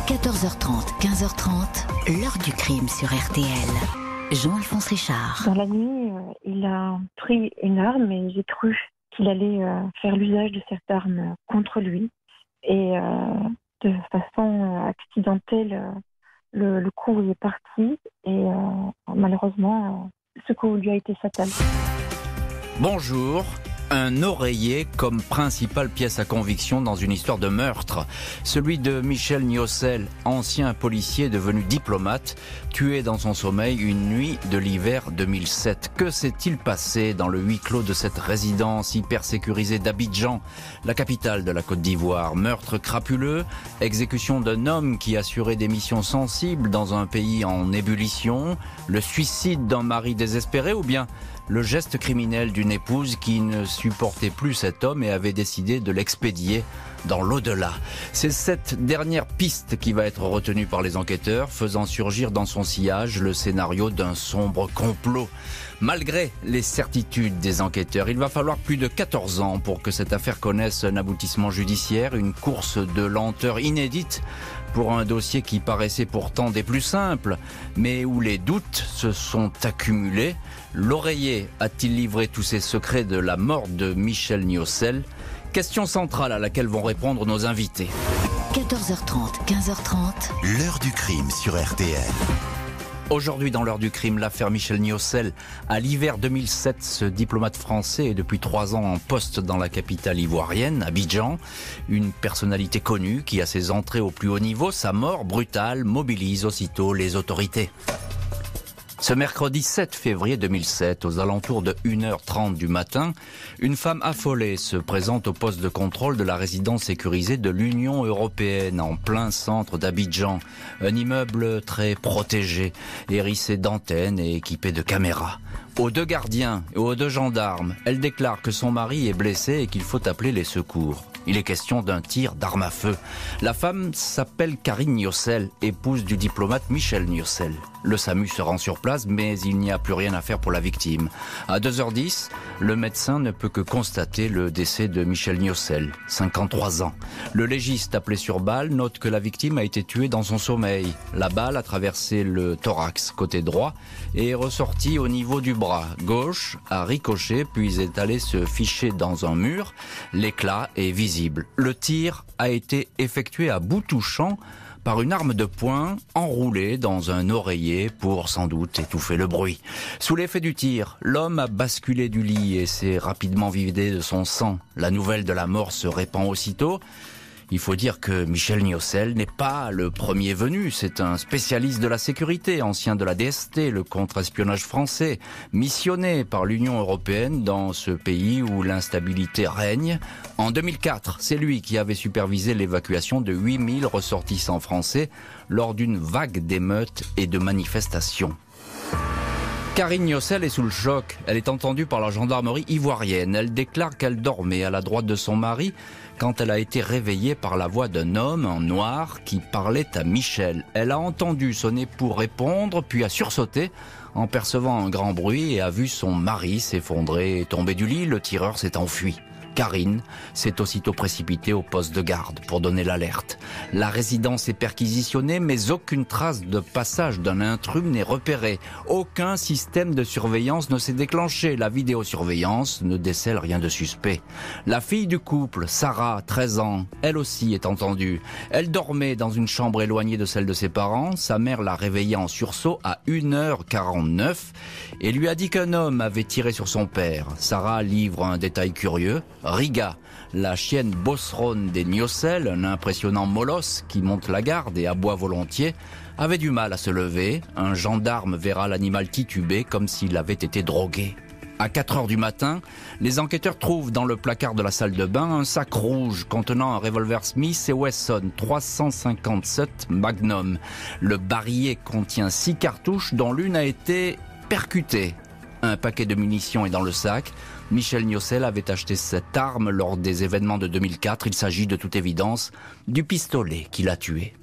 14h30, 15h30, l'heure du crime sur RTL. Jean-Alphonse Richard. Dans la nuit, il a pris une arme et j'ai cru qu'il allait faire l'usage de cette arme contre lui. Et de façon accidentelle, le coup est parti et malheureusement, ce coup lui a été fatal. Bonjour. Un oreiller comme principale pièce à conviction dans une histoire de meurtre. Celui de Michel Niocel, ancien policier devenu diplomate, tué dans son sommeil une nuit de l'hiver 2007. Que s'est-il passé dans le huis clos de cette résidence hyper sécurisée d'Abidjan, la capitale de la Côte d'Ivoire? Meurtre crapuleux, exécution d'un homme qui assurait des missions sensibles dans un pays en ébullition, le suicide d'un mari désespéré ou bien le geste criminel d'une épouse qui ne supportait plus cet homme et avait décidé de l'expédier dans l'au-delà. C'est cette dernière piste qui va être retenue par les enquêteurs, faisant surgir dans son sillage le scénario d'un sombre complot. Malgré les certitudes des enquêteurs, il va falloir plus de 14 ans pour que cette affaire connaisse un aboutissement judiciaire, une course de lenteur inédite pour un dossier qui paraissait pourtant des plus simples, mais où les doutes se sont accumulés. L'oreiller a-t-il livré tous ses secrets de la mort de Michel Niocel? Question centrale à laquelle vont répondre nos invités. 14h30, 15h30, l'heure du crime sur RTL. Aujourd'hui, dans l'heure du crime, l'affaire Michel Niocel. À l'hiver 2007, ce diplomate français est depuis 3 ans en poste dans la capitale ivoirienne, Abidjan. Une personnalité connue qui a ses entrées au plus haut niveau. Sa mort brutale mobilise aussitôt les autorités. Ce mercredi 7 février 2007, aux alentours de 1h30 du matin, une femme affolée se présente au poste de contrôle de la résidence sécurisée de l'Union européenne, en plein centre d'Abidjan. Un immeuble très protégé, hérissé d'antennes et équipé de caméras. Aux 2 gardiens et aux 2 gendarmes, elle déclare que son mari est blessé et qu'il faut appeler les secours. Il est question d'un tir d'arme à feu. La femme s'appelle Karine Niocel, épouse du diplomate Michel Niocel. Le SAMU se rend sur place, mais il n'y a plus rien à faire pour la victime. À 2h10, le médecin ne peut que constater le décès de Michel Niocel, 53 ans. Le légiste, appelé sur balle, note que la victime a été tuée dans son sommeil. La balle a traversé le thorax, côté droit, et est ressortie au niveau du bras gauche, a ricoché, puis est allée se ficher dans un mur. L'éclat est visible. Le tir a été effectué à bout touchant par une arme de poing enroulée dans un oreiller pour sans doute étouffer le bruit. Sous l'effet du tir, l'homme a basculé du lit et s'est rapidement vidé de son sang. La nouvelle de la mort se répand aussitôt. Il faut dire que Michel Niocel n'est pas le premier venu. C'est un spécialiste de la sécurité, ancien de la DST, le contre-espionnage français, missionné par l'Union européenne dans ce pays où l'instabilité règne. En 2004, c'est lui qui avait supervisé l'évacuation de 8000 ressortissants français lors d'une vague d'émeutes et de manifestations. Karine Niocel est sous le choc. Elle est entendue par la gendarmerie ivoirienne. Elle déclare qu'elle dormait à la droite de son mari quand elle a été réveillée par la voix d'un homme en noir qui parlait à Michel. Elle a entendu son époux répondre, puis a sursauté en percevant un grand bruit et a vu son mari s'effondrer et tomber du lit. Le tireur s'est enfui. Karine s'est aussitôt précipitée au poste de garde pour donner l'alerte. La résidence est perquisitionnée, mais aucune trace de passage d'un intrus n'est repérée. Aucun système de surveillance ne s'est déclenché. La vidéosurveillance ne décèle rien de suspect. La fille du couple, Sarah, 13 ans, elle aussi est entendue. Elle dormait dans une chambre éloignée de celle de ses parents. Sa mère l'a réveillée en sursaut à 1h49 et lui a dit qu'un homme avait tiré sur son père. Sarah livre un détail curieux. Riga, la chienne bosserone des Niocel, un impressionnant molosse qui monte la garde et aboie volontiers, avait du mal à se lever. Un gendarme verra l'animal tituber comme s'il avait été drogué. À 4h du matin, les enquêteurs trouvent dans le placard de la salle de bain un sac rouge contenant un revolver Smith & Wesson 357 Magnum. Le barillet contient 6 cartouches dont l'une a été percutée. Un paquet de munitions est dans le sac. Michel Niocel avait acheté cette arme lors des événements de 2004. Il s'agit de toute évidence du pistolet qui l'a tué.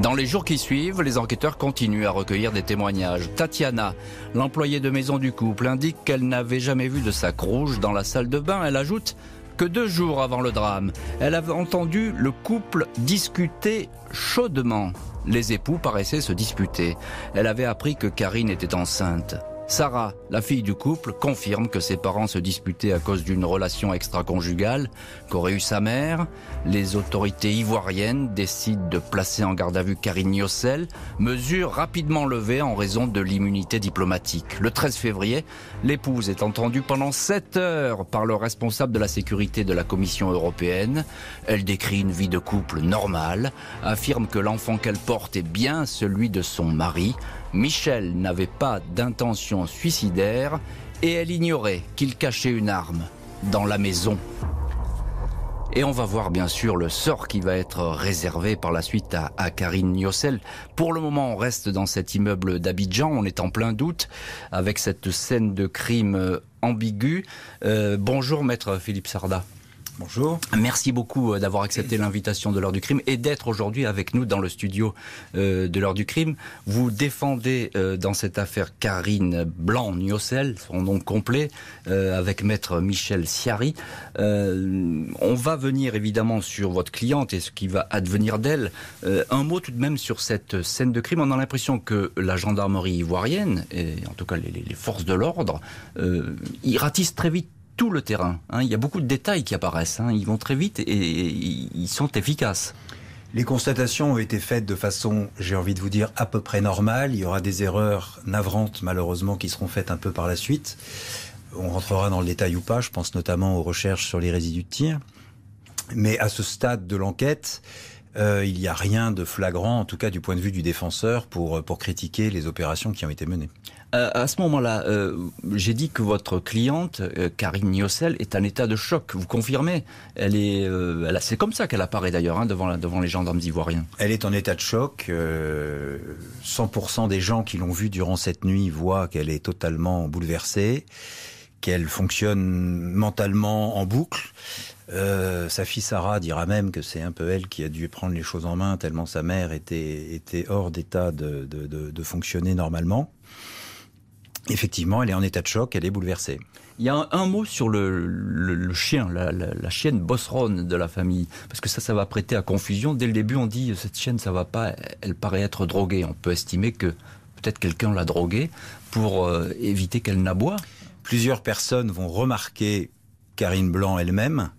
Dans les jours qui suivent, les enquêteurs continuent à recueillir des témoignages. Tatiana, l'employée de maison du couple, indique qu'elle n'avait jamais vu de sac rouge dans la salle de bain. Elle ajoute que 2 jours avant le drame, elle avait entendu le couple discuter chaudement. Les époux paraissaient se disputer. Elle avait appris que Karine était enceinte. Sarah, la fille du couple, confirme que ses parents se disputaient à cause d'une relation extra-conjugale qu'aurait eue sa mère. Les autorités ivoiriennes décident de placer en garde à vue Karine Niocel, mesure rapidement levée en raison de l'immunité diplomatique. Le 13 février, l'épouse est entendue pendant 7 heures par le responsable de la sécurité de la Commission européenne. Elle décrit une vie de couple normale, affirme que l'enfant qu'elle porte est bien celui de son mari. Michel n'avait pas d'intention suicidaire et elle ignorait qu'il cachait une arme dans la maison. Et on va voir bien sûr le sort qui va être réservé par la suite à Karine Niocel. Pour le moment, on reste dans cet immeuble d'Abidjan, on est en plein doute avec cette scène de crime ambiguë. Bonjour maître Philippe Sarda. Bonjour. Merci beaucoup d'avoir accepté l'invitation de l'heure du crime et d'être aujourd'hui avec nous dans le studio de l'heure du crime. Vous défendez dans cette affaire Karine Blanc-Niocel, son nom complet, avec maître Michel Ciary. On va venir évidemment sur votre cliente et ce qui va advenir d'elle. Un mot tout de même sur cette scène de crime. On a l'impression que la gendarmerie ivoirienne, et en tout cas les forces de l'ordre, ils ratissent très vite tout le terrain. Il y a beaucoup de détails qui apparaissent. Ils vont très vite et ils sont efficaces. Les constatations ont été faites de façon, j'ai envie de vous dire, à peu près normale. Il y aura des erreurs navrantes, malheureusement, qui seront faites un peu par la suite. On rentrera dans le détail ou pas. Je pense notamment aux recherches sur les résidus de tir. Mais à ce stade de l'enquête, il n'y a rien de flagrant, en tout cas du point de vue du défenseur, pour critiquer les opérations qui ont été menées. À ce moment-là, j'ai dit que votre cliente, Karine Niocel, est en état de choc. Vous confirmez ? C'est comme ça qu'elle apparaît d'ailleurs devant les gendarmes ivoiriens. Elle est en état de choc. 100% des gens qui l'ont vue durant cette nuit voient qu'elle est totalement bouleversée, qu'elle fonctionne mentalement en boucle. Sa fille Sarah dira même que c'est un peu elle qui a dû prendre les choses en main tellement sa mère était hors d'état de fonctionner normalement. Effectivement, elle est en état de choc, elle est bouleversée. Il y a un mot sur le chien, la chienne bosseronne de la famille, parce que ça va prêter à confusion. Dès le début, on dit cette chienne, ça va pas, elle paraît être droguée. On peut estimer que peut-être quelqu'un l'a droguée pour éviter qu'elle n'aboie. Plusieurs personnes vont remarquer, Karine Blanc elle-même,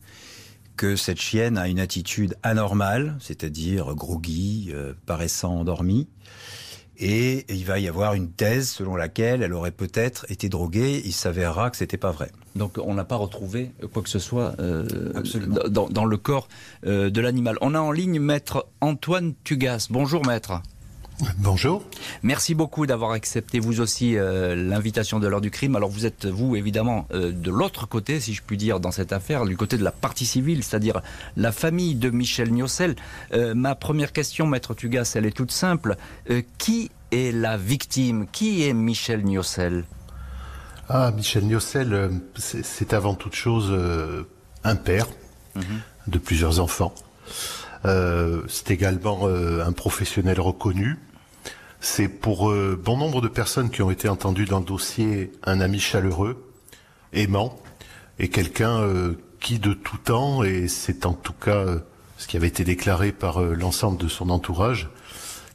que cette chienne a une attitude anormale, c'est-à-dire groggy, paraissant endormie. Et il va y avoir une thèse selon laquelle elle aurait peut-être été droguée. Il s'avérera que c'était pas vrai. Donc on n'a pas retrouvé quoi que ce soit dans le corps de l'animal. On a en ligne maître Antoine Tugas. Bonjour maître. Bonjour. Merci beaucoup d'avoir accepté vous aussi l'invitation de l'heure du crime. Alors vous êtes vous évidemment de l'autre côté, si je puis dire, dans cette affaire, du côté de la partie civile, c'est-à-dire la famille de Michel Niocel. Ma première question, maître Tugas, elle est toute simple. Qui est la victime ? Qui est Michel Niocel ? Michel Niocel, c'est avant toute chose un père de plusieurs enfants. C'est également un professionnel reconnu. C'est pour bon nombre de personnes qui ont été entendues dans le dossier un ami chaleureux, aimant, et quelqu'un qui de tout temps, et c'est en tout cas ce qui avait été déclaré par l'ensemble de son entourage,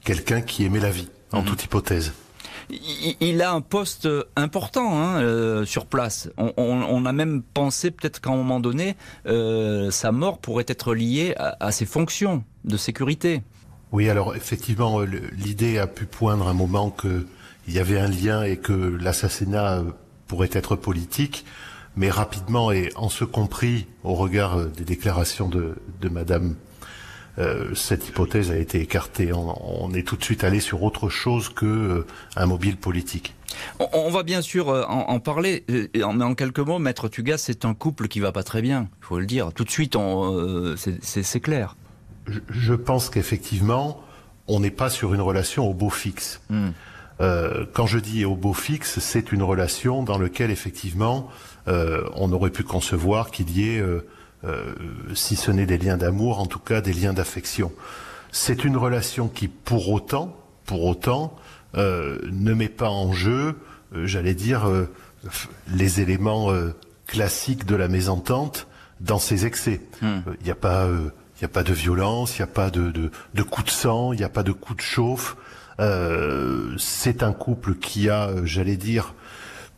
quelqu'un qui aimait la vie, en toute hypothèse. Il a un poste important sur place. On a même pensé peut-être qu'à un moment donné, sa mort pourrait être liée à ses fonctions de sécurité. Oui, alors effectivement, l'idée a pu poindre un moment qu'il y avait un lien et que l'assassinat pourrait être politique, mais rapidement et en ce compris au regard des déclarations de Madame, cette hypothèse a été écartée. On est tout de suite allé sur autre chose que un mobile politique. On va bien sûr en parler, mais en quelques mots, maître Tugas, c'est un couple qui va pas très bien, il faut le dire. Tout de suite, c'est clair. Je pense qu'effectivement, on n'est pas sur une relation au beau fixe. Quand je dis au beau fixe, c'est une relation dans laquelle effectivement, on aurait pu concevoir qu'il y ait, si ce n'est des liens d'amour, en tout cas des liens d'affection. C'est une relation qui, pour autant, ne met pas en jeu, j'allais dire, les éléments classiques de la mésentente, dans ses excès. Il n'y a pas de violence, il n'y a pas de coups de sang, il n'y a pas de coups de chauffe. C'est un couple qui a, j'allais dire,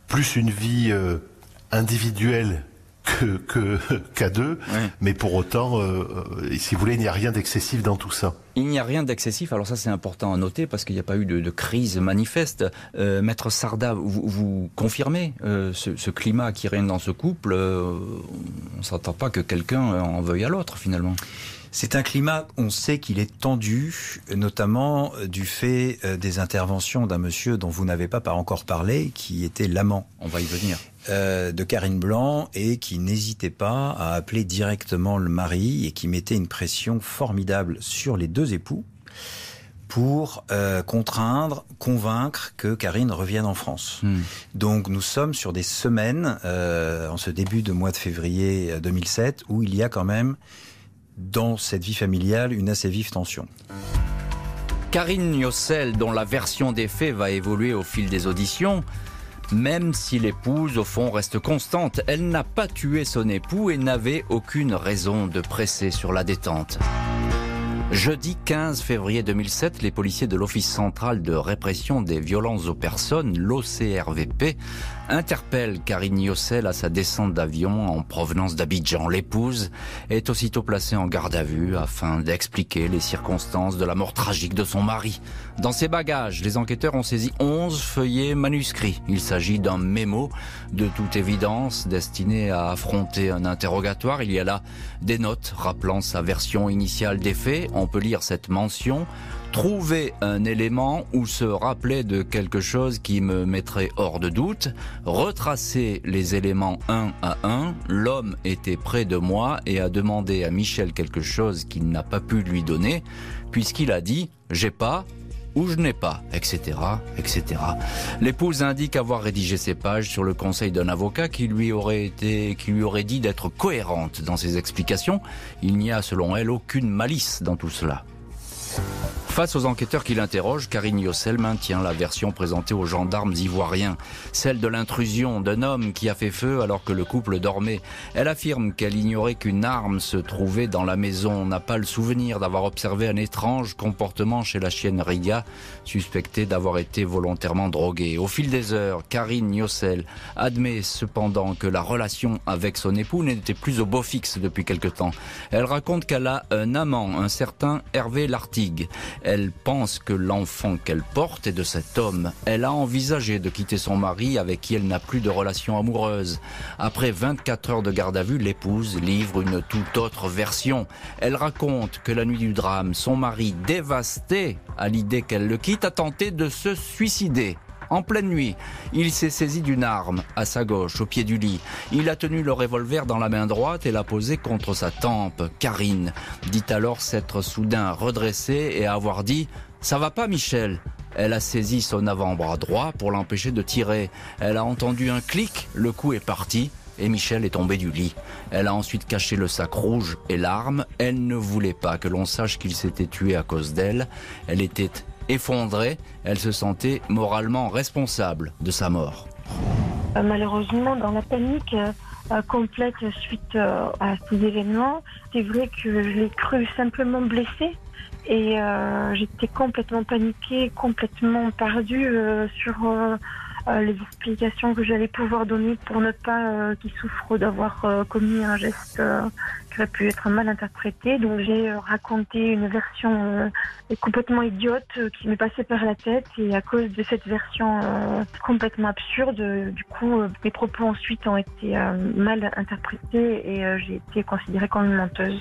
plus une vie individuelle qu'à deux, mais pour autant, si vous voulez, il n'y a rien d'excessif dans tout ça. Il n'y a rien d'excessif, alors ça c'est important à noter parce qu'il n'y a pas eu de crise manifeste. Maître Sarda, vous confirmez ce climat qui règne dans ce couple, on ne s'attend pas que quelqu'un en veuille à l'autre finalement. C'est un climat, on sait qu'il est tendu, notamment du fait des interventions d'un monsieur dont vous n'avez pas encore parlé, qui était l'amant, on va y venir, de Karine Blanc, et qui n'hésitait pas à appeler directement le mari et qui mettait une pression formidable sur les deux époux pour contraindre, convaincre que Karine revienne en France. Donc nous sommes sur des semaines, en ce début de mois de février 2007, où il y a quand même dans cette vie familiale une assez vive tension. Karine Gnossel, dont la version des faits va évoluer au fil des auditions, même si l'épouse, au fond, reste constante, elle n'a pas tué son époux et n'avait aucune raison de presser sur la détente. Jeudi 15 février 2007, les policiers de l'Office central de répression des violences aux personnes, l'OCRVP, interpellent Karine Gnossel à sa descente d'avion en provenance d'Abidjan. L'épouse est aussitôt placée en garde à vue afin d'expliquer les circonstances de la mort tragique de son mari. Dans ses bagages, les enquêteurs ont saisi 11 feuillets manuscrits. Il s'agit d'un mémo de toute évidence destiné à affronter un interrogatoire. Il y a là des notes rappelant sa version initiale des faits. On peut lire cette mention: trouver un élément ou se rappeler de quelque chose qui me mettrait hors de doute, retracer les éléments un à un, l'homme était près de moi et a demandé à Michel quelque chose qu'il n'a pas pu lui donner, puisqu'il a dit « j'ai pas » ou « je n'ai pas », etc., etc. L'épouse indique avoir rédigé ces pages sur le conseil d'un avocat qui lui aurait dit d'être cohérente dans ses explications. Il n'y a, selon elle, aucune malice dans tout cela. Face aux enquêteurs qui l'interrogent, Karine Gnossel maintient la version présentée aux gendarmes ivoiriens, celle de l'intrusion d'un homme qui a fait feu alors que le couple dormait. Elle affirme qu'elle ignorait qu'une arme se trouvait dans la maison. On n'a pas le souvenir d'avoir observé un étrange comportement chez la chienne Riga, suspectée d'avoir été volontairement droguée. Au fil des heures, Karine Gnossel admet cependant que la relation avec son époux n'était plus au beau fixe depuis quelque temps. Elle raconte qu'elle a un amant, un certain Hervé Lartigue. Elle pense que l'enfant qu'elle porte est de cet homme. Elle a envisagé de quitter son mari avec qui elle n'a plus de relation amoureuse. Après 24 heures de garde à vue, l'épouse livre une toute autre version. Elle raconte que la nuit du drame, son mari, dévasté à l'idée qu'elle le quitte, a tenté de se suicider. En pleine nuit, il s'est saisi d'une arme à sa gauche, au pied du lit. Il a tenu le revolver dans la main droite et l'a posé contre sa tempe. Karine dit alors s'être soudain redressée et avoir dit « Ça va pas, Michel ?» Elle a saisi son avant-bras droit pour l'empêcher de tirer. Elle a entendu un clic, le coup est parti et Michel est tombé du lit. Elle a ensuite caché le sac rouge et l'arme. Elle ne voulait pas que l'on sache qu'il s'était tué à cause d'elle. Elle était effondrée, elle se sentait moralement responsable de sa mort. Malheureusement, dans la panique complète suite à ces événements, c'est vrai que je l'ai cru simplement blessée et j'étais complètement paniquée, complètement perdue sur les explications que j'allais pouvoir donner pour ne pas qu'il souffre d'avoir commis un geste qui aurait pu être mal interprété. Donc j'ai raconté une version complètement idiote qui m'est passée par la tête et à cause de cette version complètement absurde, du coup mes propos ensuite ont été mal interprétés et j'ai été considérée comme une menteuse.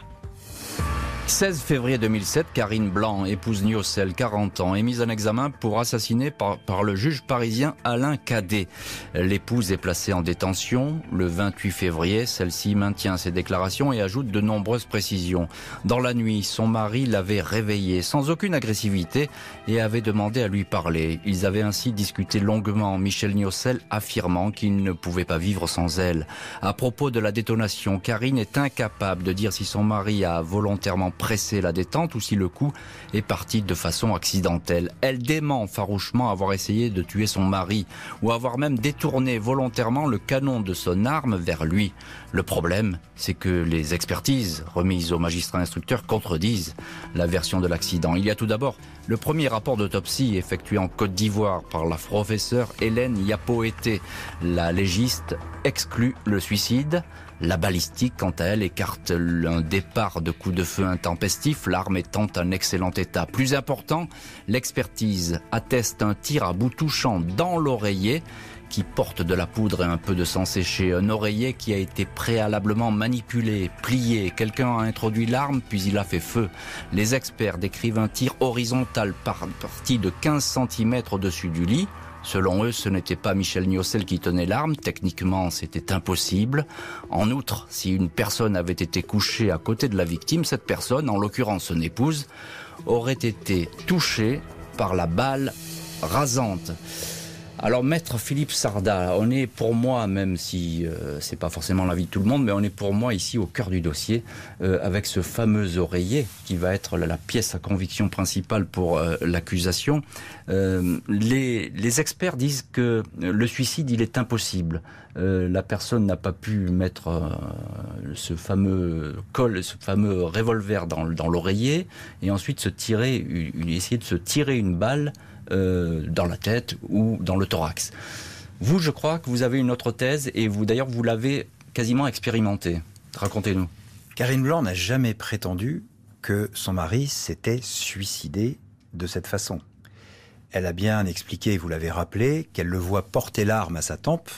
16 février 2007, Karine Blanc, épouse Gnossel, 40 ans, est mise en examen pour assassinat par le juge parisien Alain Cadet. L'épouse est placée en détention. Le 28 février, celle-ci maintient ses déclarations et ajoute de nombreuses précisions. Dans la nuit, son mari l'avait réveillée sans aucune agressivité et avait demandé à lui parler. Ils avaient ainsi discuté longuement, Michel Gnossel affirmant qu'il ne pouvait pas vivre sans elle. À propos de la détonation, Karine est incapable de dire si son mari a volontairement pressé la détente ou si le coup est parti de façon accidentelle. Elle dément farouchement avoir essayé de tuer son mari ou avoir même détourné volontairement le canon de son arme vers lui. Le problème, c'est que les expertises remises au magistrat instructeur contredisent la version de l'accident. Il y a tout d'abord le premier rapport d'autopsie effectué en Côte d'Ivoire par la professeure Hélène Yapoété. La légiste exclut le suicide. La balistique, quant à elle, écarte un départ de coup de feu intempestif, l'arme étant en excellent état. Plus important, l'expertise atteste un tir à bout touchant dans l'oreiller qui porte de la poudre et un peu de sang séché. Un oreiller qui a été préalablement manipulé, plié. Quelqu'un a introduit l'arme, puis il a fait feu. Les experts décrivent un tir horizontal parti de 15 cm au-dessus du lit. Selon eux, ce n'était pas Michel Niocel qui tenait l'arme. Techniquement, c'était impossible. En outre, si une personne avait été couchée à côté de la victime, cette personne, en l'occurrence son épouse, aurait été touchée par la balle rasante. Alors, maître Philippe Sarda, on est pour moi, même si c'est pas forcément l'avis de tout le monde, mais on est pour moi ici au cœur du dossier, avec ce fameux oreiller qui va être la pièce à conviction principale pour l'accusation. Les experts disent que le suicide, il est impossible. La personne n'a pas pu mettre ce fameux revolver dans l'oreiller et ensuite essayer de se tirer une balle dans la tête ou dans le thorax. Vous, je crois que vous avez une autre thèse et vous l'avez quasiment expérimentée. Racontez-nous. Karine Blanc n'a jamais prétendu que son mari s'était suicidé de cette façon. Elle a bien expliqué, vous l'avez rappelé, qu'elle le voit porter l'arme à sa tempe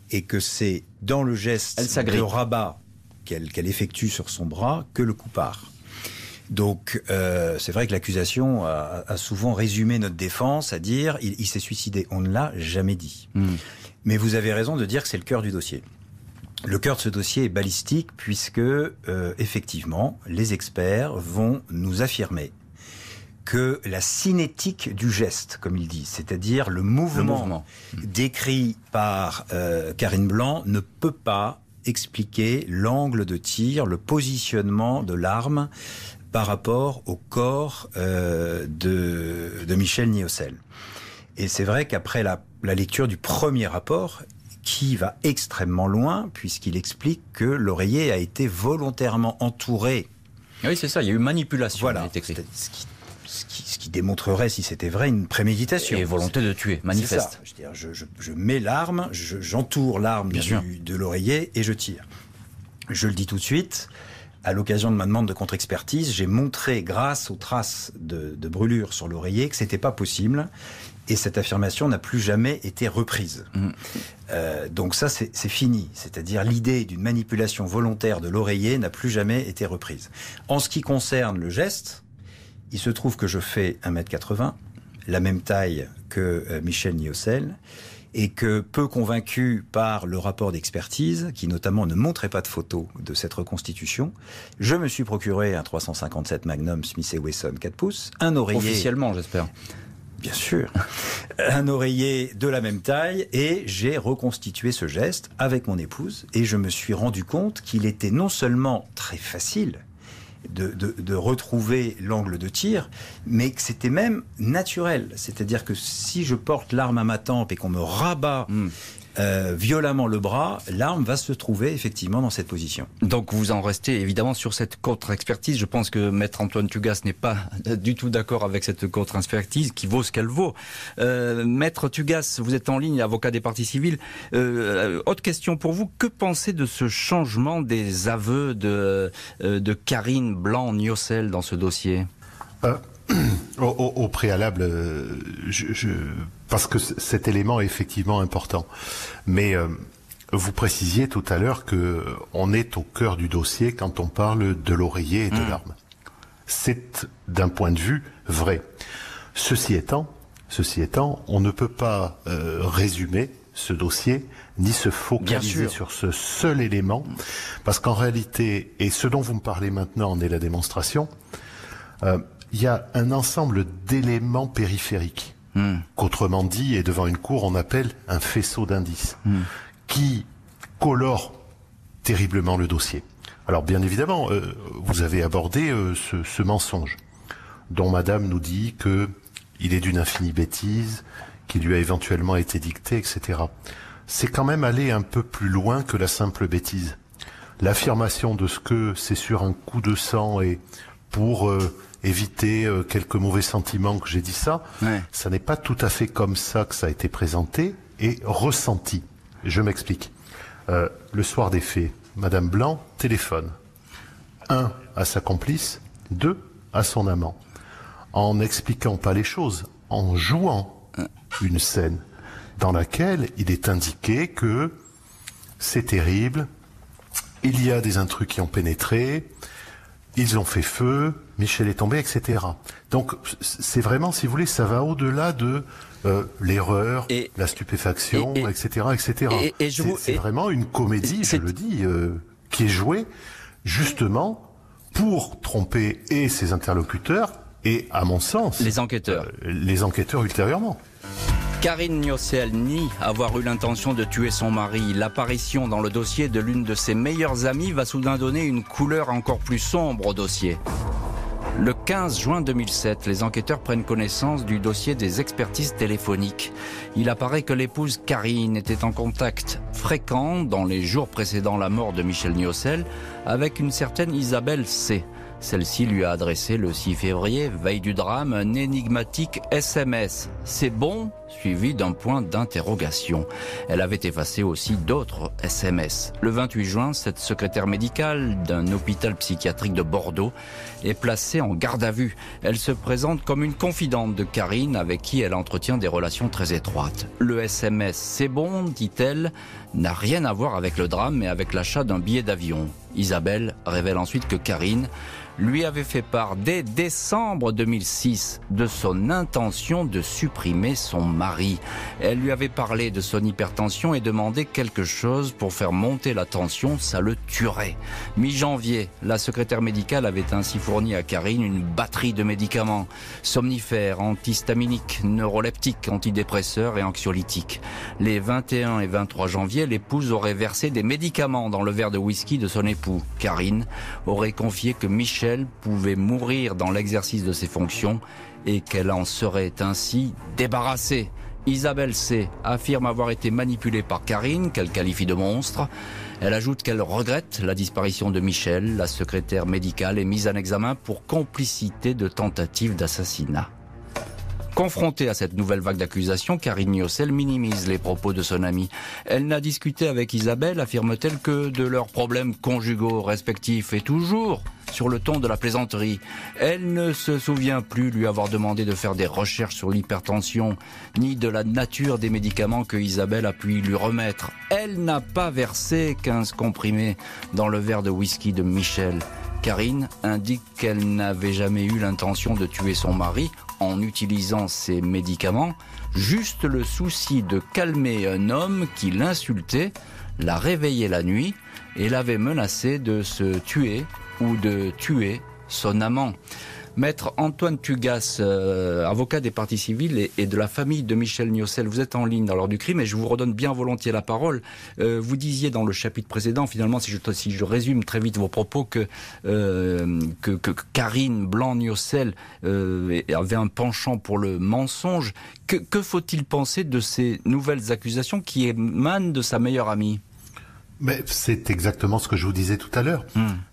et que c'est dans le geste de rabat qu'elle effectue sur son bras que le coup part. Donc, c'est vrai que l'accusation a souvent résumé notre défense à dire il s'est suicidé. On ne l'a jamais dit. Mais vous avez raison de dire que c'est le cœur du dossier. Le cœur de ce dossier est balistique puisque, effectivement, les experts vont nous affirmer que la cinétique du geste, comme ils disent, c'est-à-dire le mouvement décrit par Karine Blanc, ne peut pas expliquer l'angle de tir, le positionnement de l'arme par rapport au corps de Michel Niocel. Et c'est vrai qu'après la lecture du premier rapport, qui va extrêmement loin, puisqu'il explique que l'oreiller a été volontairement entouré. Oui, c'est ça, il y a eu manipulation. Voilà, ce qui démontrerait, si c'était vrai, une préméditation. Et volonté de tuer, manifeste. C'est ça. Je mets l'arme, j'entoure l'arme de l'oreiller et je tire. Je le dis tout de suite. À l'occasion de ma demande de contre-expertise, j'ai montré, grâce aux traces de brûlures sur l'oreiller, que c'était pas possible. Et cette affirmation n'a plus jamais été reprise. Donc ça, c'est fini. C'est-à-dire l'idée d'une manipulation volontaire de l'oreiller n'a plus jamais été reprise. En ce qui concerne le geste, il se trouve que je fais 1m80, la même taille que Michel Niocel, et que peu convaincu par le rapport d'expertise, qui notamment ne montrait pas de photos de cette reconstitution, je me suis procuré un 357 Magnum Smith & Wesson 4 pouces, un oreiller... Officiellement, j'espère. Bien sûr. Un oreiller de la même taille, et j'ai reconstitué ce geste avec mon épouse, et je me suis rendu compte qu'il était non seulement très facile de retrouver l'angle de tir, mais que c'était même naturel. C'est-à-dire que si je porte l'arme à ma tempe et qu'on me rabat violemment le bras, l'arme va se trouver effectivement dans cette position. Donc vous en restez évidemment sur cette contre-expertise. Je pense que maître Antoine Tugas n'est pas du tout d'accord avec cette contre-expertise qui vaut ce qu'elle vaut. Maître Tugas, vous êtes en ligne, avocat des parties civiles. Autre question pour vous, que pensez de ce changement des aveux de Karine Blanc-Niocel dans ce dossier ? Au préalable, parce que cet élément est effectivement important. Mais vous précisiez tout à l'heure que on est au cœur du dossier quand on parle de l'oreiller et de l'arme. C'est d'un point de vue vrai. Ceci étant, on ne peut pas résumer ce dossier ni se focaliser sur ce seul élément, parce qu'en réalité, et ce dont vous me parlez maintenant en est la démonstration, il y a un ensemble d'éléments périphériques, qu'autrement dit, et devant une cour, on appelle un faisceau d'indices, qui colore terriblement le dossier. Alors bien évidemment, vous avez abordé ce mensonge dont Madame nous dit que il est d'une infinie bêtise, qui lui a éventuellement été dicté, etc. C'est quand même aller un peu plus loin que la simple bêtise. L'affirmation de ce que c'est sur un coup de sang et pour éviter quelques mauvais sentiments que j'ai dit ça, ça n'est pas tout à fait comme ça que ça a été présenté et ressenti. Je m'explique. Le soir des faits, Madame Blanc téléphone. 1 à sa complice, 2 à son amant. En n'expliquant pas les choses, en jouant une scène dans laquelle il est indiqué que c'est terrible, il y a des intrus qui ont pénétré, ils ont fait feu, Michel est tombé, etc. Donc c'est vraiment, si vous voulez, ça va au-delà de l'erreur, la stupéfaction, etc., etc. C'est vraiment une comédie, je le dis, qui est jouée justement pour tromper et ses interlocuteurs et, à mon sens, les enquêteurs ultérieurement. Karine Niaucel nie avoir eu l'intention de tuer son mari. L'apparition dans le dossier de l'une de ses meilleures amies va soudain donner une couleur encore plus sombre au dossier. Le 15 juin 2007, les enquêteurs prennent connaissance du dossier des expertises téléphoniques. Il apparaît que l'épouse Karine était en contact fréquent dans les jours précédant la mort de Michel Niaucel avec une certaine Isabelle C. Celle-ci lui a adressé le 6 février, veille du drame, un énigmatique SMS. C'est bon, suivi d'un point d'interrogation. Elle avait effacé aussi d'autres SMS. Le 28 juin, cette secrétaire médicale d'un hôpital psychiatrique de Bordeaux est placée en garde à vue. Elle se présente comme une confidente de Karine avec qui elle entretient des relations très étroites. Le SMS « C'est bon », dit-elle, n'a rien à voir avec le drame mais avec l'achat d'un billet d'avion. Isabelle révèle ensuite que Karine lui avait fait part dès décembre 2006 de son intention de supprimer son mari. Elle lui avait parlé de son hypertension et demandé quelque chose pour faire monter la tension, ça le tuerait. Mi-janvier, la secrétaire médicale avait ainsi fourni à Karine une batterie de médicaments, somnifères, antihistaminiques, neuroleptiques, antidépresseurs et anxiolytiques. Les 21 et 23 janvier, l'épouse aurait versé des médicaments dans le verre de whisky de son époux. Karine aurait confié que Michel pouvait mourir dans l'exercice de ses fonctions et qu'elle en serait ainsi débarrassée. Isabelle C. affirme avoir été manipulée par Karine, qu'elle qualifie de monstre. Elle ajoute qu'elle regrette la disparition de Michel. La secrétaire médicale est mise en examen pour complicité de tentative d'assassinat. Confrontée à cette nouvelle vague d'accusations, Karine Niaucel minimise les propos de son amie. Elle n'a discuté avec Isabelle, affirme-t-elle, que de leurs problèmes conjugaux respectifs et toujours sur le ton de la plaisanterie. Elle ne se souvient plus lui avoir demandé de faire des recherches sur l'hypertension, ni de la nature des médicaments que Isabelle a pu lui remettre. Elle n'a pas versé 15 comprimés dans le verre de whisky de Michel. Karine indique qu'elle n'avait jamais eu l'intention de tuer son mari en utilisant ces médicaments, juste le souci de calmer un homme qui l'insultait, l'a réveillé la nuit et l'avait menacé de se tuer ou de tuer son amant. Maître Antoine Tugas, avocat des parties civiles et de la famille de Michel Niaucel, vous êtes en ligne dans l'heure du crime et je vous redonne bien volontiers la parole. Vous disiez dans le chapitre précédent, finalement, si je résume très vite vos propos, que Karine Blanc-Niaucel avait un penchant pour le mensonge. Que faut-il penser de ces nouvelles accusations qui émanent de sa meilleure amie ? Mais c'est exactement ce que je vous disais tout à l'heure.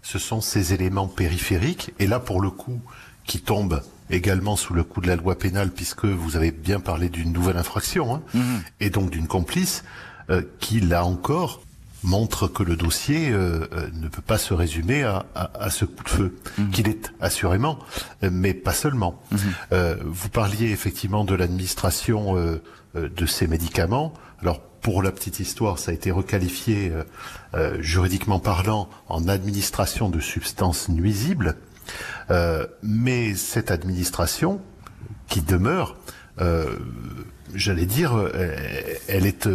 Ce sont ces éléments périphériques, et là pour le coup, qui tombent également sous le coup de la loi pénale, puisque vous avez bien parlé d'une nouvelle infraction, et donc d'une complice, qui là encore montre que le dossier ne peut pas se résumer à ce coup de feu, qu'il est assurément, mais pas seulement. Vous parliez effectivement de l'administration de ces médicaments. Alors, pour la petite histoire, ça a été requalifié, juridiquement parlant, en administration de substances nuisibles. Mais cette administration, qui demeure, j'allais dire, elle est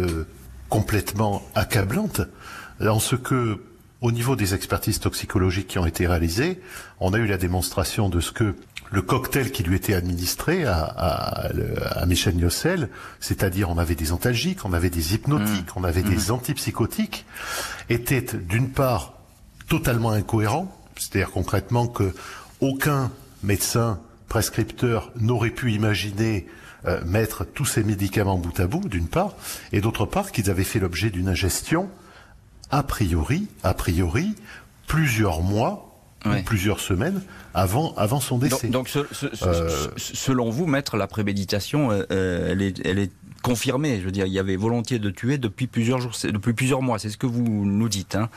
complètement accablante, en ce que, au niveau des expertises toxicologiques qui ont été réalisées, on a eu la démonstration de ce que le cocktail qui lui était administré à Michel Niaucel, c'est-à-dire on avait des antalgiques, on avait des hypnotiques, on avait des antipsychotiques, était d'une part totalement incohérent. C'est-à-dire concrètement que aucun médecin prescripteur n'aurait pu imaginer mettre tous ces médicaments bout à bout, d'une part, et d'autre part qu'ils avaient fait l'objet d'une ingestion a priori, plusieurs mois ou plusieurs semaines avant son décès. Donc selon vous, maître, la préméditation, elle est confirmée. Je veux dire, il y avait volonté de tuer depuis plusieurs jours, depuis plusieurs mois. C'est ce que vous nous dites, hein.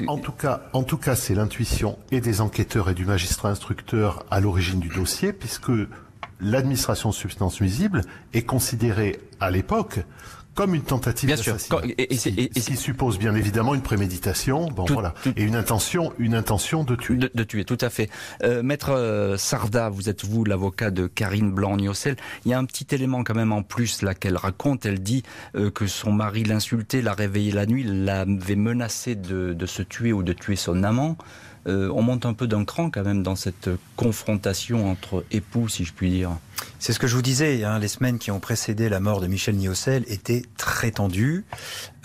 En tout cas, c'est l'intuition et des enquêteurs et du magistrat instructeur à l'origine du dossier, puisque l'administration de substances nuisibles est considérée à l'époque comme une tentative d'assassinat. Ce qui suppose bien évidemment une préméditation, et une intention de tuer. De tuer, tout à fait. Maître Sarda, vous êtes l'avocat de Karine Blanc-Niaucel. Il y a un petit élément quand même en plus là qu'elle raconte. Elle dit que son mari l'insultait, l'a réveillé la nuit, l'avait menacé de se tuer ou de tuer son amant. On monte un peu d'un cran quand même dans cette confrontation entre époux, si je puis dire. C'est ce que je vous disais, hein, les semaines qui ont précédé la mort de Michel Niaucel étaient très tendues.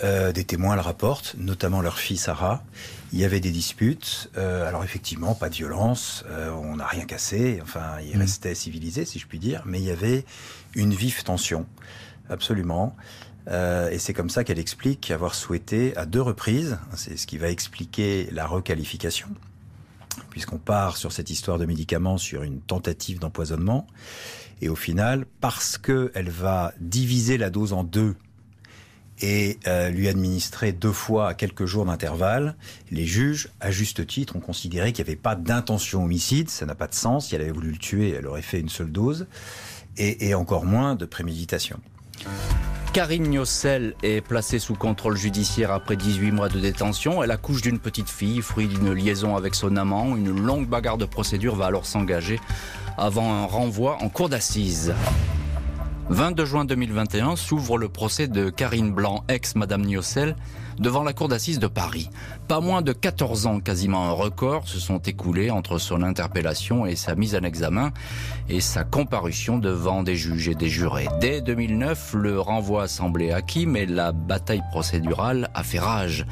Des témoins le rapportent, notamment leur fille Sarah. Il y avait des disputes. Alors effectivement, pas de violence, on n'a rien cassé. Enfin, il restait civilisé, si je puis dire. Mais il y avait une vive tension, absolument. Et c'est comme ça qu'elle explique avoir souhaité à 2 reprises, c'est ce qui va expliquer la requalification, puisqu'on part sur cette histoire de médicaments sur une tentative d'empoisonnement, et au final, parce qu'elle va diviser la dose en 2 et lui administrer 2 fois à quelques jours d'intervalle, les juges, à juste titre, ont considéré qu'il n'y avait pas d'intention homicide, ça n'a pas de sens, si elle avait voulu le tuer, elle aurait fait une seule dose, et encore moins de préméditation. Karine Niaucel est placée sous contrôle judiciaire après 18 mois de détention. Elle accouche d'une petite fille, fruit d'une liaison avec son amant. Une longue bagarre de procédure va alors s'engager avant un renvoi en cour d'assises. 22 juin 2021 s'ouvre le procès de Karine Blanc, ex-Madame Niaucel, devant la cour d'assises de Paris. Pas moins de 14 ans, quasiment un record, se sont écoulés entre son interpellation et sa mise en examen et sa comparution devant des juges et des jurés. Dès 2009, le renvoi semblait acquis, mais la bataille procédurale a fait rage.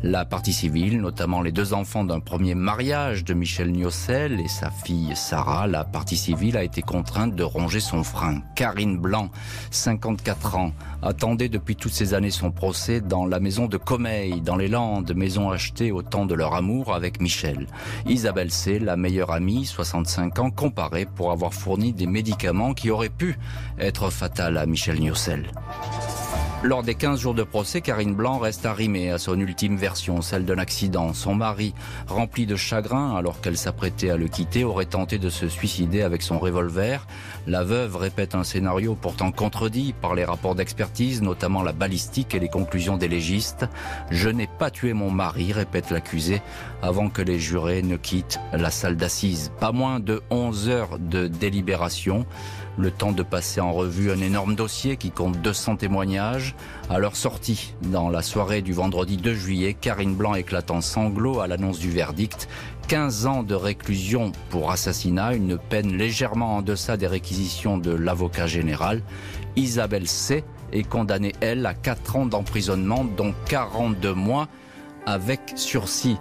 La partie civile, notamment les 2 enfants d'un premier mariage de Michel Niaucel et sa fille Sarah, la partie civile a été contrainte de ronger son frein. Karine Blanc, 54 ans, attendait depuis toutes ces années son procès dans la maison de Comeilles, dans les Landes, maison achetée au temps de leur amour avec Michel. Isabelle C., la meilleure amie, 65 ans, comparée pour avoir fourni des médicaments qui auraient pu être fatals à Michel Niaucel. Lors des 15 jours de procès, Karine Blanc reste arrimée à son ultime version, celle d'un accident. Son mari, rempli de chagrin alors qu'elle s'apprêtait à le quitter, aurait tenté de se suicider avec son revolver. La veuve répète un scénario pourtant contredit par les rapports d'expertise, notamment la balistique et les conclusions des légistes. « Je n'ai pas tué mon mari », répète l'accusé, avant que les jurés ne quittent la salle d'assises. Pas moins de 11 heures de délibération. Le temps de passer en revue un énorme dossier qui compte 200 témoignages. À leur sortie, dans la soirée du vendredi 2 juillet, Karine Blanc éclate en sanglots à l'annonce du verdict. 15 ans de réclusion pour assassinat, une peine légèrement en deçà des réquisitions de l'avocat général. Isabelle C. est condamnée, elle, à 4 ans d'emprisonnement, dont 42 mois avec sursis.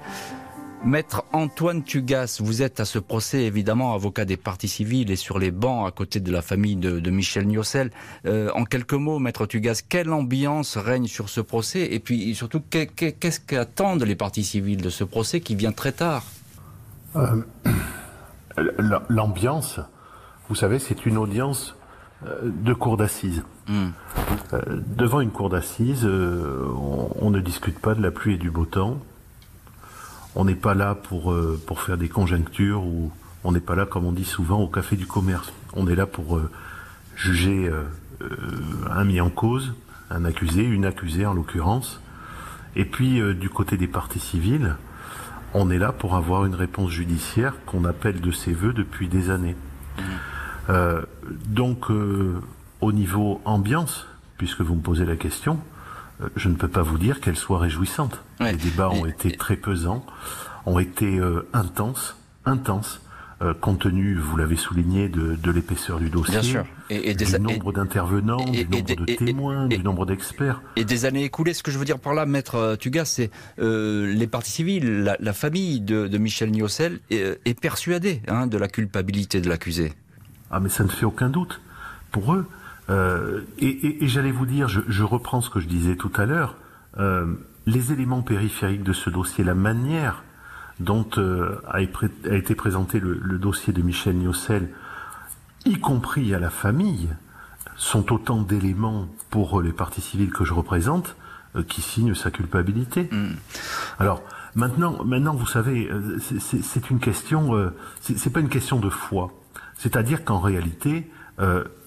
Maître Antoine Tugas, vous êtes à ce procès évidemment avocat des parties civiles et sur les bancs à côté de la famille de Michel Niaucel. En quelques mots, Maître Tugas, quelle ambiance règne sur ce procès et puis surtout qu'est-ce qu'attendent les parties civiles de ce procès qui vient très tard? L'ambiance, vous savez, c'est une audience de cour d'assises. Devant une cour d'assises, on ne discute pas de la pluie et du beau temps. On n'est pas là pour faire des conjectures ou on n'est pas là, comme on dit souvent, au café du commerce. On est là pour juger un mis en cause, un accusé, une accusée en l'occurrence. Et puis, du côté des parties civiles, on est là pour avoir une réponse judiciaire qu'on appelle de ses voeux depuis des années. Donc, au niveau ambiance, puisque vous me posez la question, je ne peux pas vous dire qu'elle soit réjouissante. Ouais. Les débats ont été très pesants, ont été intenses, compte tenu, vous l'avez souligné, de l'épaisseur du dossier, bien sûr. Du nombre d'intervenants, du nombre de témoins, du nombre d'experts. Et des années écoulées. Ce que je veux dire par là, Maître Tugas, c'est les parties civiles, la famille de Michel Niocel est persuadée de la culpabilité de l'accusé. Ah, mais ça ne fait aucun doute pour eux. Et j'allais vous dire, je reprends ce que je disais tout à l'heure, les éléments périphériques de ce dossier, la manière dont a été présenté le dossier de Michel Niocel, y compris à la famille, sont autant d'éléments pour les parties civiles que je représente qui signent sa culpabilité. Alors maintenant, vous savez, c'est une question, c'est pas une question de foi. C'est-à-dire qu'en réalité,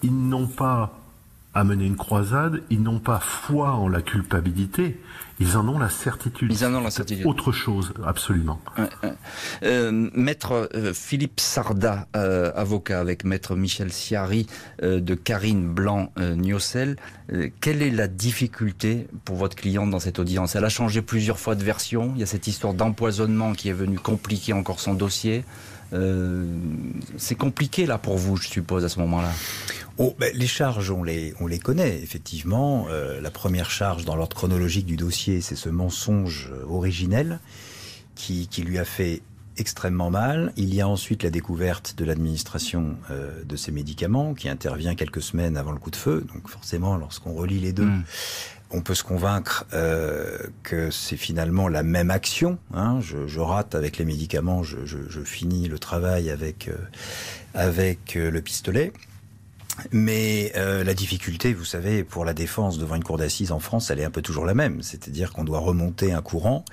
ils n'ont pas à mener une croisade, ils n'ont pas foi en la culpabilité, ils en ont la certitude. Ils en ont la certitude. Autre chose, absolument. Maître Philippe Sarda, avocat avec Maître Michel Ciari de Karine Blanc-Niocel, quelle est la difficulté pour votre cliente dans cette audience? Elle a changé plusieurs fois de version, il y a cette histoire d'empoisonnement qui est venue compliquer encore son dossier. C'est compliqué là pour vous, je suppose, à ce moment-là. Les charges, on les connaît, effectivement. La première charge dans l'ordre chronologique du dossier, c'est ce mensonge originel qui lui a fait extrêmement mal. Il y a ensuite la découverte de l'administration de ces médicaments qui intervient quelques semaines avant le coup de feu. Donc forcément, lorsqu'on relie les deux, on peut se convaincre que c'est finalement la même action. Je rate avec les médicaments, je finis le travail avec le pistolet. Mais la difficulté, vous savez, pour la défense devant une cour d'assises en France, elle est un peu toujours la même. C'est-à-dire qu'on doit remonter un courant,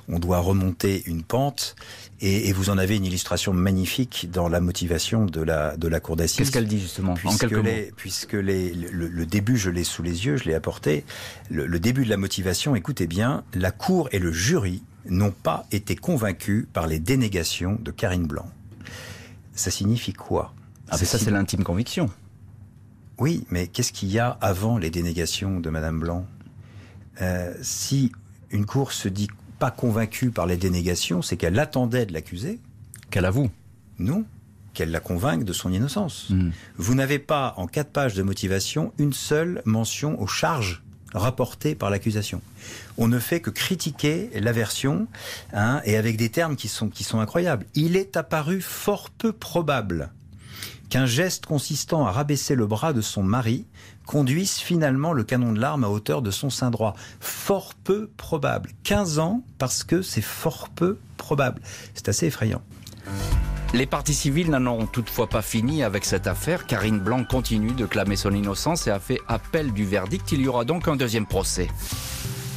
on doit remonter une pente, et vous en avez une illustration magnifique dans la motivation de la cour d'assises. Qu'est-ce qu'elle dit justement en quelques mots? Puisque le début, je l'ai sous les yeux, je l'ai apporté. Le début de la motivation, écoutez bien, la cour et le jury n'ont pas été convaincus par les dénégations de Karine Blanc. Ça signifie quoi? C'est l'intime conviction. Oui, mais qu'est-ce qu'il y a avant les dénégations de Madame Blanc? Si une cour se dit pas convaincue par les dénégations, c'est qu'elle attendait de l'accusé. Qu'elle avoue? Non, qu'elle la convainque de son innocence. Vous n'avez pas, en 4 pages de motivation, une seule mention aux charges rapportées par l'accusation. On ne fait que critiquer la version, et avec des termes qui sont incroyables. Il est apparu fort peu probable qu'un geste consistant à rabaisser le bras de son mari conduise finalement le canon de l'arme à hauteur de son sein droit. Fort peu probable. 15 ans parce que c'est fort peu probable. C'est assez effrayant. Les parties civiles n'en ont toutefois pas fini avec cette affaire. Karine Blanc continue de clamer son innocence et a fait appel du verdict. Il y aura donc un deuxième procès.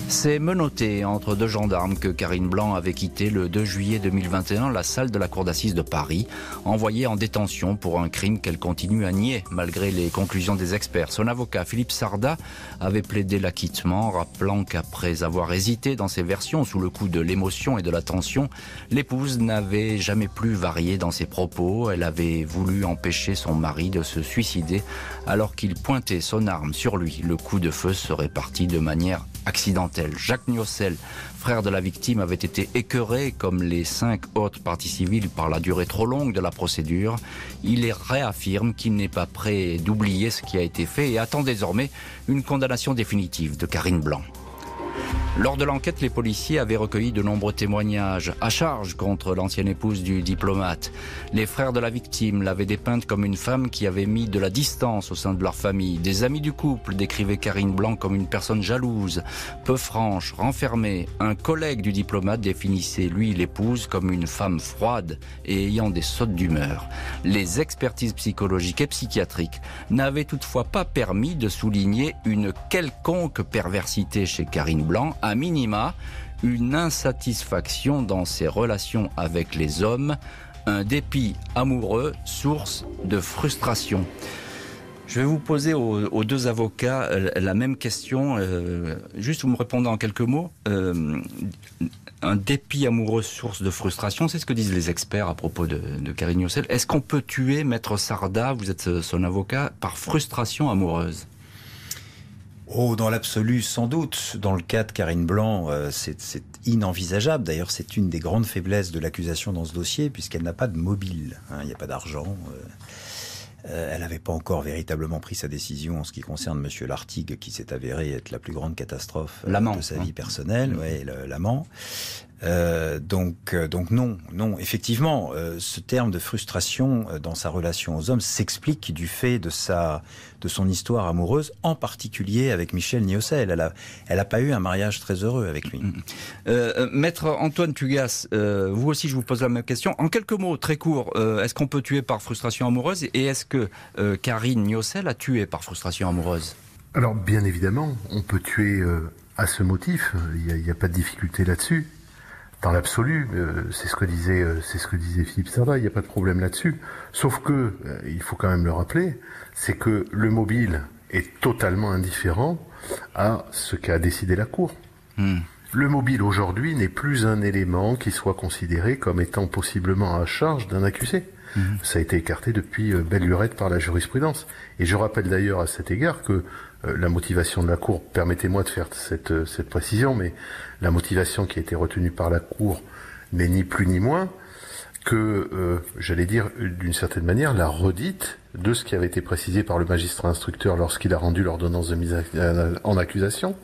C'est menotté entre 2 gendarmes que Karine Blanc avait quitté le 2 juillet 2021 la salle de la cour d'assises de Paris, envoyée en détention pour un crime qu'elle continue à nier malgré les conclusions des experts. Son avocat Philippe Sarda avait plaidé l'acquittement, rappelant qu'après avoir hésité dans ses versions sous le coup de l'émotion et de la tension, l'épouse n'avait jamais plus varié dans ses propos. Elle avait voulu empêcher son mari de se suicider alors qu'il pointait son arme sur lui. Le coup de feu serait parti de manière accidentelle. Jacques Niocel, frère de la victime, avait été écœuré, comme les 5 autres parties civiles, par la durée trop longue de la procédure. Il réaffirme qu'il n'est pas prêt d'oublier ce qui a été fait et attend désormais une condamnation définitive de Karine Blanc. Lors de l'enquête, les policiers avaient recueilli de nombreux témoignages à charge contre l'ancienne épouse du diplomate. Les frères de la victime l'avaient dépeinte comme une femme qui avait mis de la distance au sein de leur famille. Des amis du couple décrivaient Karine Blanc comme une personne jalouse, peu franche, renfermée. Un collègue du diplomate définissait, lui, l'épouse comme une femme froide et ayant des sautes d'humeur. Les expertises psychologiques et psychiatriques n'avaient toutefois pas permis de souligner une quelconque perversité chez Karine Blanc. À minima, une insatisfaction dans ses relations avec les hommes, un dépit amoureux, source de frustration. Je vais vous poser aux 2 avocats la même question, juste vous me répondez en quelques mots. Un dépit amoureux, source de frustration, c'est ce que disent les experts à propos de Karine Niocel. Est-ce qu'on peut tuer Maître Sarda, vous êtes son avocat, par frustration amoureuse? Oh, dans l'absolu, sans doute. Dans le cas de Karine Blanc, c'est inenvisageable. D'ailleurs, c'est une des grandes faiblesses de l'accusation dans ce dossier, puisqu'elle n'a pas de mobile. Il n'y a pas d'argent. Elle n'avait pas encore véritablement pris sa décision en ce qui concerne Monsieur Lartigue, qui s'est avéré être la plus grande catastrophe de sa vie personnelle, l'amant. Donc non, effectivement, ce terme de frustration dans sa relation aux hommes s'explique du fait de son histoire amoureuse, en particulier avec Michel Niocel. Elle a pas eu un mariage très heureux avec lui. Maître Antoine Tugas, vous aussi je vous pose la même question. En quelques mots, très courts, est-ce qu'on peut tuer par frustration amoureuse et est-ce que Karine Niocel a tué par frustration amoureuse? Alors bien évidemment, on peut tuer à ce motif, il n'y a pas de difficulté là-dessus. Dans l'absolu, c'est ce que disait Philippe Sarda, il n'y a pas de problème là-dessus. Sauf que, il faut quand même le rappeler, c'est que le mobile est totalement indifférent à ce qu'a décidé la Cour. Le mobile aujourd'hui n'est plus un élément qui soit considéré comme étant possiblement à charge d'un accusé. Ça a été écarté depuis belle lurette par la jurisprudence. Et je rappelle d'ailleurs à cet égard que la motivation de la Cour, permettez-moi de faire cette précision, mais la motivation qui a été retenue par la Cour n'est ni plus ni moins que, j'allais dire, d'une certaine manière, la redite de ce qui avait été précisé par le magistrat instructeur lorsqu'il a rendu l'ordonnance de mise en accusation,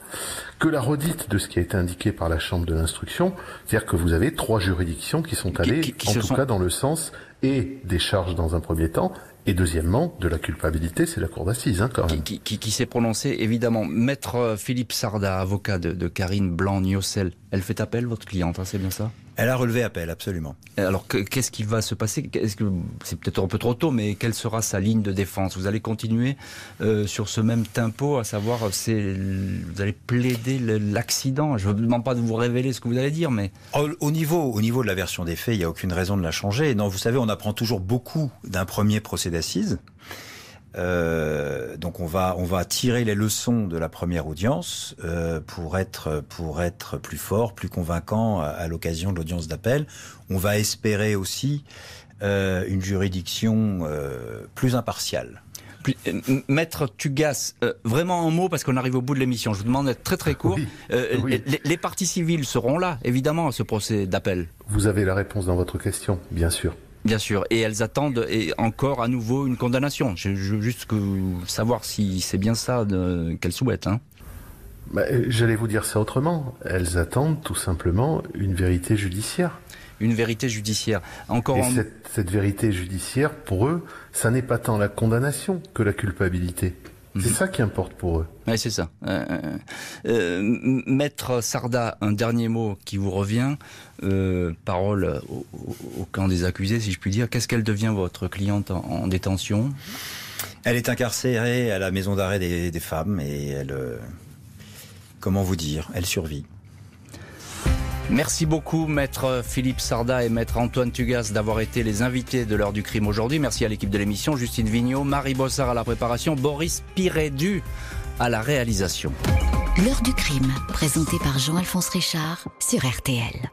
que la redite de ce qui a été indiqué par la chambre de l'instruction, c'est-à-dire que vous avez 3 juridictions qui sont allées, en tout cas dans le sens et des charges dans un premier temps, et deuxièmement, de la culpabilité, c'est la cour d'assises, quand même. Qui s'est prononcé, évidemment. Maître Philippe Sarda, avocat de Karine Blanc-Niocel, elle fait appel, votre cliente, c'est bien ça? Elle a relevé appel, absolument. Alors, qu'est-ce qui va se passer? Est-ce que c'est peut-être un peu trop tôt, mais quelle sera sa ligne de défense? Vous allez continuer sur ce même tempo, à savoir, vous allez plaider l'accident. Je ne vous demande pas de vous révéler ce que vous allez dire, mais... Au niveau de la version des faits, il n'y a aucune raison de la changer. Non, vous savez, on apprend toujours beaucoup d'un premier procès d'assises. Donc on va tirer les leçons de la première audience pour être plus fort, plus convaincant à l'occasion de l'audience d'appel. On va espérer aussi une juridiction plus impartiale. Maître Tugas, vraiment un mot parce qu'on arrive au bout de l'émission. Je vous demande d'être très très court. Oui. Les parties civiles seront là, évidemment, à ce procès d'appel. Vous avez la réponse dans votre question, bien sûr. Bien sûr, et elles attendent encore à nouveau une condamnation. Je veux juste savoir si c'est bien ça qu'elles souhaitent. J'allais vous dire ça autrement. Elles attendent tout simplement une vérité judiciaire. Une vérité judiciaire. Cette vérité judiciaire, pour eux, ça n'est pas tant la condamnation que la culpabilité. C'est ça qui importe pour eux. Oui, c'est ça. Maître Sarda, un dernier mot qui vous revient. Parole au camp des accusés, si je puis dire. Qu'est-ce qu'elle devient, votre cliente en détention? Elle est incarcérée à la maison d'arrêt des femmes et elle... comment vous dire? Elle survit. Merci beaucoup, Maître Philippe Sarda et Maître Antoine Tugas, d'avoir été les invités de l'heure du crime aujourd'hui. Merci à l'équipe de l'émission, Justine Vignot, Marie Bossard à la préparation, Boris Pirédu à la réalisation. L'heure du crime, présenté par Jean-Alphonse Richard sur RTL.